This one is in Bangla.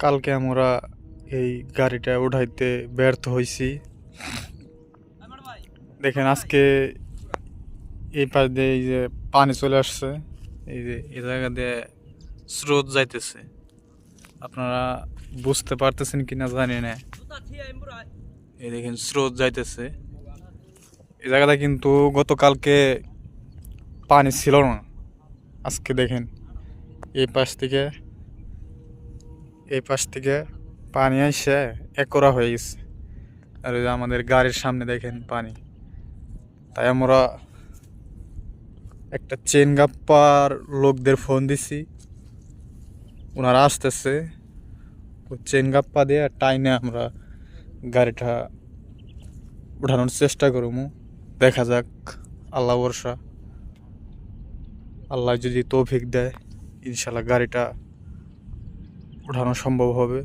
কালকে আমরা এই গাড়িটা উঠাইতে ব্যর্থ হয়েছি। দেখেন আজকে এই পাশ দিয়ে এই যে পানি চলে আসছে, এই যে এই জায়গা দিয়ে স্রোত যাইতেছে। আপনারা বুঝতে পারতেছেন কিনা জানি না। এই দেখেন স্রোত যাইতেছে। এই জায়গাটা কিন্তু গতকালকে পানি ছিল না। আজকে দেখেন এই পাশ থেকে পানি এসে একরা হয়ে গেছে। আর এই যে আমাদের গাড়ির সামনে দেখেন পানি। তাই আমরা একটা চেন গাপ্পার লোকদের ফোন দিছি, ওনারা আসতেছে। চেন গাপ্পা দিয়ে টাইনে আমরা গাড়িটা উঠানোর চেষ্টা করবো। দেখা যাক, আল্লাহ ভরসা। আল্লাহ যদি তৌফিক দেয়, ইনশাল্লাহ গাড়িটা উঠানো সম্ভব হবে।